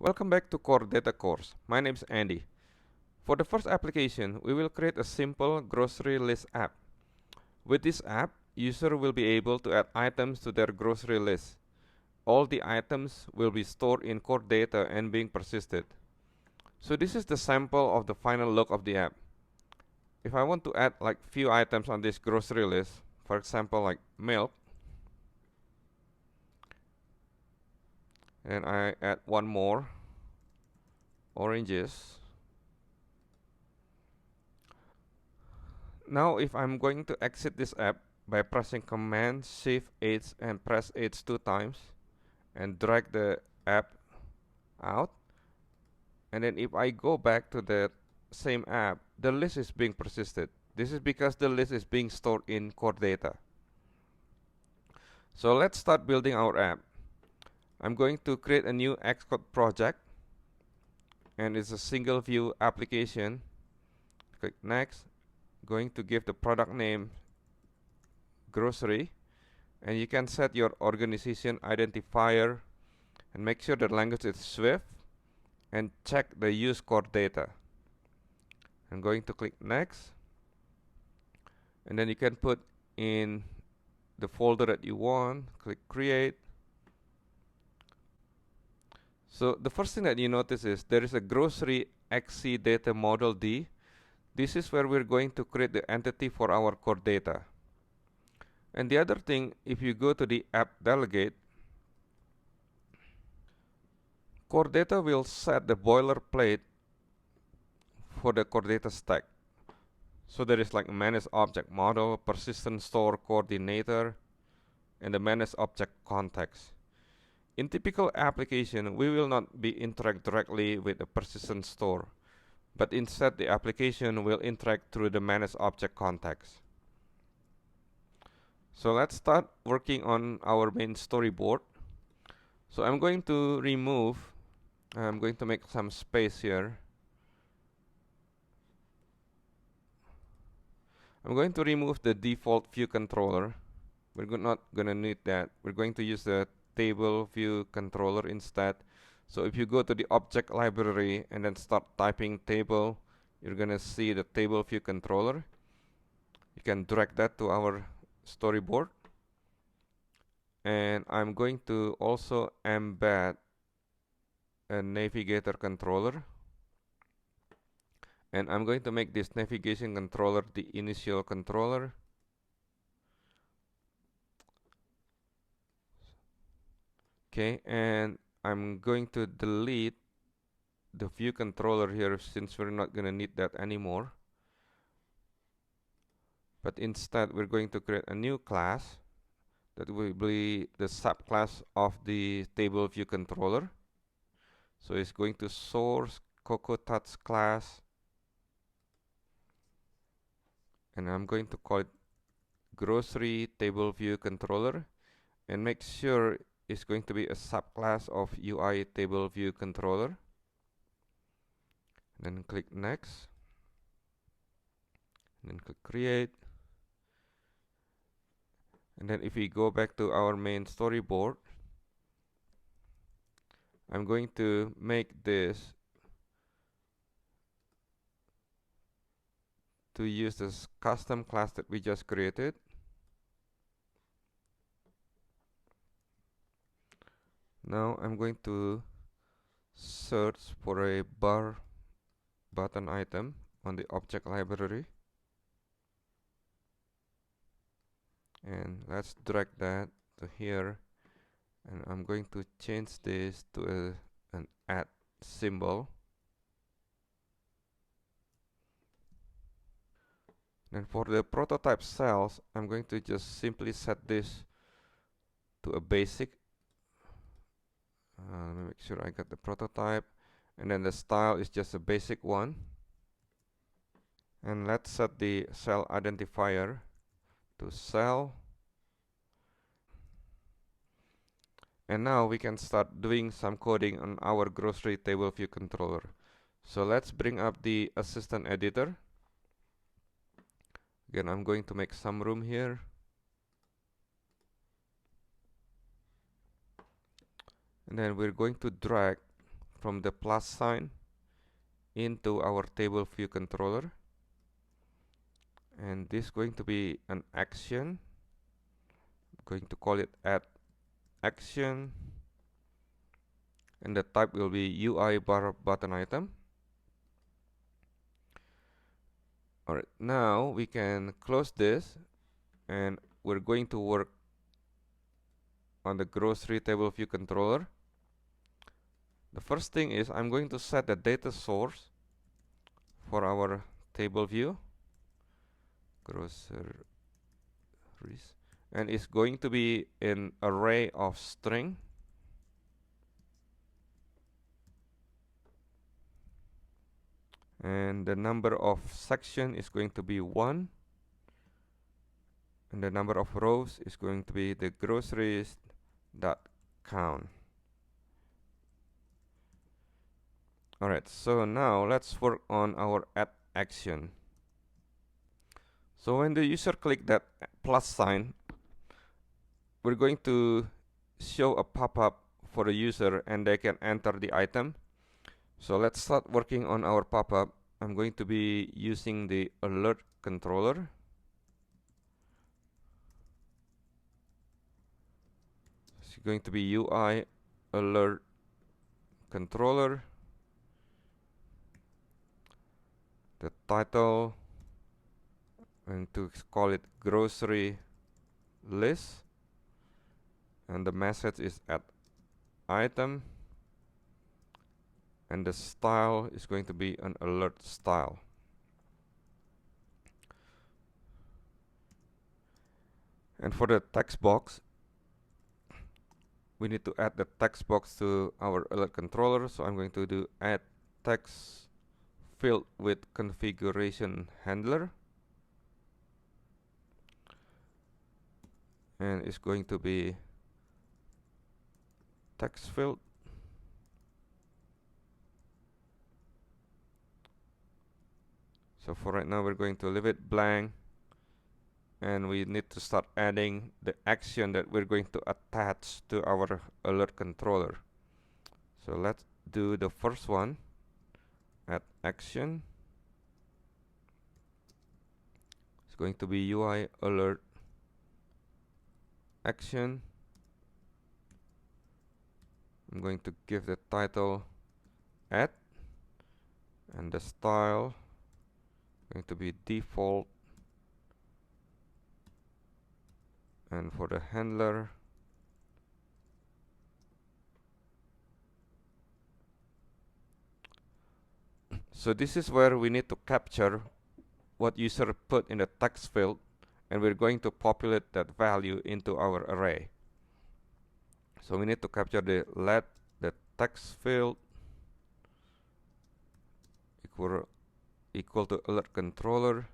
Welcome back to Core Data course. My name is Andy. For the first application, we will create a simple grocery list app. With this app, user will be able to add items to their grocery list. All the items will be stored in core data and being persisted. So this is the sample of the final look of the app. If I want to add like few items on this grocery list, for example like milk, and I add one more, oranges. Now if I'm going to exit this app by pressing Command Shift H and press H 2 times and drag the app out, and then if I go back to the same app, the list is being persisted. This is because the list is being stored in core data. So let's start building our app. I'm going to create a new Xcode project, and it's a single view application. Click next. Going to give the product name grocery, and you can set your organization identifier and make sure the language is Swift and check the use core data. I'm going to click next, and then you can put in the folder that you want. Click create. So the first thing that you notice is there is a grocery XC data model D. This is where we're going to create the entity for our core data. And the other thing, if you go to the app delegate, core data will set the boilerplate for the core data stack. So there is like manage object model, persistent store coordinator, and the manage object context. In typical application, we will not be interact directly with the persistent store, but instead the application will interact through the manage object context. So let's start working on our main storyboard. So I'm going to make some space here. I'm going to remove the default view controller. We're not going to need that. We're going to use the table view controller instead. So if you go to the object library and then start typing table, you're going to see the table view controller. You can drag that to our storyboard. And I'm going to also embed a navigator controller. And I'm going to make this navigation controller the initial controller. Okay, and I'm going to delete the view controller here since we're not going to need that anymore. But instead, we're going to create a new class that will be the subclass of the table view controller. So it's going to source Cocoa Touch class, and I'm going to call it grocery table view controller, and make sure it's going to be a subclass of UI table view controller. Then click next, and then click create. And then if we go back to our main storyboard, I'm going to make this to use this custom class that we just created. Now I'm going to search for a bar button item on the object library. And let's drag that to here. And I'm going to change this to an @ symbol. And for the prototype cells, I'm going to just simply set this to a basic. Let me make sure I got the prototype. And then the style is just a basic one. And let's set the cell identifier to cell. And now we can start doing some coding on our grocery table view controller. So let's bring up the assistant editor. Again, I'm going to make some room here. And then we're going to drag from the plus sign into our table view controller, and this is going to be an action. I'm going to call it add action, and the type will be UI bar button item. Alright, now we can close this, and we're going to work on the grocery table view controller. The first thing is I'm going to set the data source for our table view, groceries, and it's going to be an array of string. And the number of section is going to be 1, and the number of rows is going to be the groceries dot count. Alright, so now let's work on our add action. So when the user click that plus sign, we're going to show a pop-up for the user and they can enter the item. So let's start working on our pop-up. I'm going to be using the alert controller. It's going to be UI alert controller. The title, I'm going to call it grocery list, and the message is add item, and the style is going to be an alert style. And for the text box, we need to add the text box to our alert controller, so I'm going to do add text field with configuration handler, and it's going to be text field. So for right now we're going to leave it blank, and we need to start adding the action that we're going to attach to our alert controller. So let's do the first one, add action. It's going to be UI alert action. I'm going to give the title add, and the style going to be default, and for the handler, so this is where we need to capture what user put in the text field, and we're going to populate that value into our array. So we need to capture the let the text field equal to alert controller,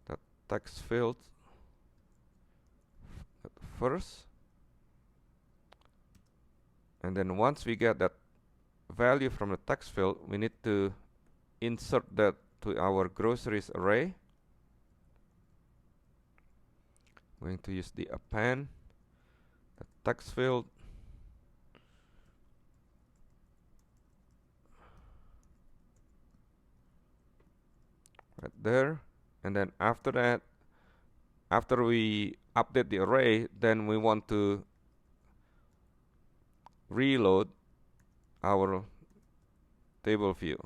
the text field first, and then once we get that value from the text field, we need to insert that to our groceries array. I'm going to use the append, the text field, right there, and then after that, after we update the array, then we want to reload our table view.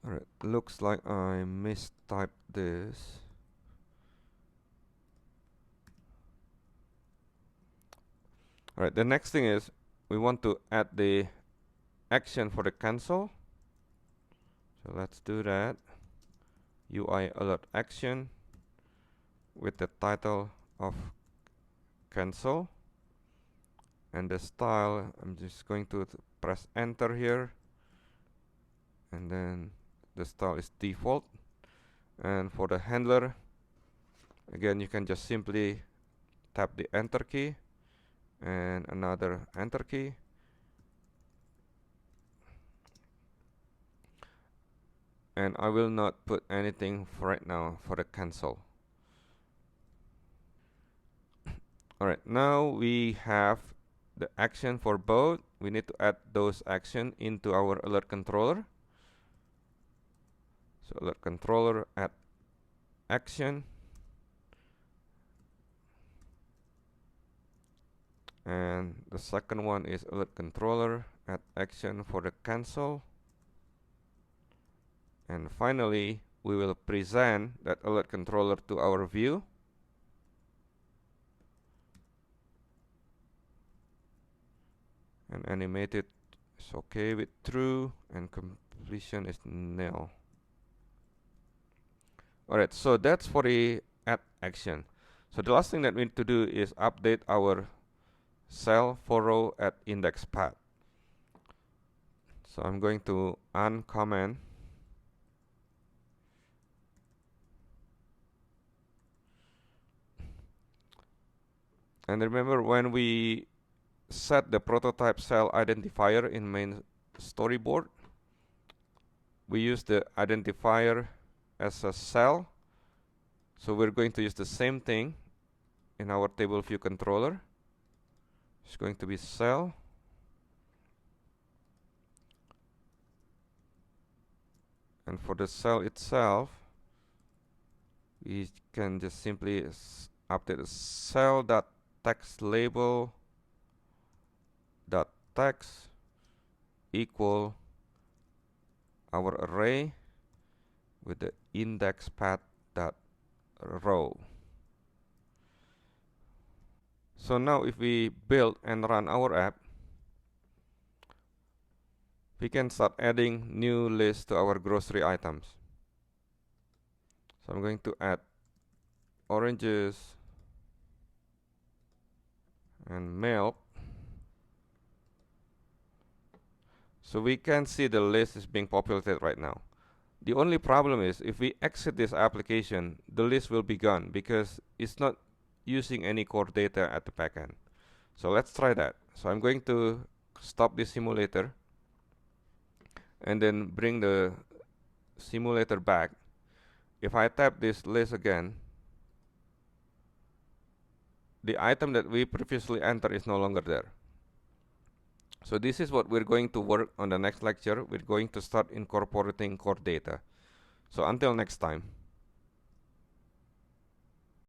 Alright, looks like I mistyped this. Alright, the next thing is we want to add the action for the cancel. So let's do that. UI alert action with the title of cancel, and the style, I'm just going to press enter here, and then the style is default. And for the handler, again, you can just simply tap the enter key and another enter key, and I will not put anything for right now for the cancel. Alright, now we have the action for both. we need to add those action into our alert controller. So alert controller, add action, and the second one is alert controller, add action for the cancel, and finally we will present that alert controller to our view. And animated is okay with true, and completion is nil. Alright, so that's for the add action. So the last thing that we need to do is update our cell for row at index path. So I'm going to uncomment and remember, when we set the prototype cell identifier in main storyboard, we use the identifier as a cell. So we're going to use the same thing in our table view controller. It's going to be cell, and for the cell itself we can just simply update the cell.text label dot text equal our array with the index path dot row. So now if we build and run our app, we can start adding new lists to our grocery items. So I'm going to add oranges and milk. So we can see the list is being populated right now. The only problem is if we exit this application, the list will be gone because it's not using any core data at the backend. So let's try that. So I'm going to stop the simulator and then bring the simulator back. If I tap this list again, the item that we previously entered is no longer there. So this is what we're going to work on the next lecture. We're going to start incorporating core data. So until next time.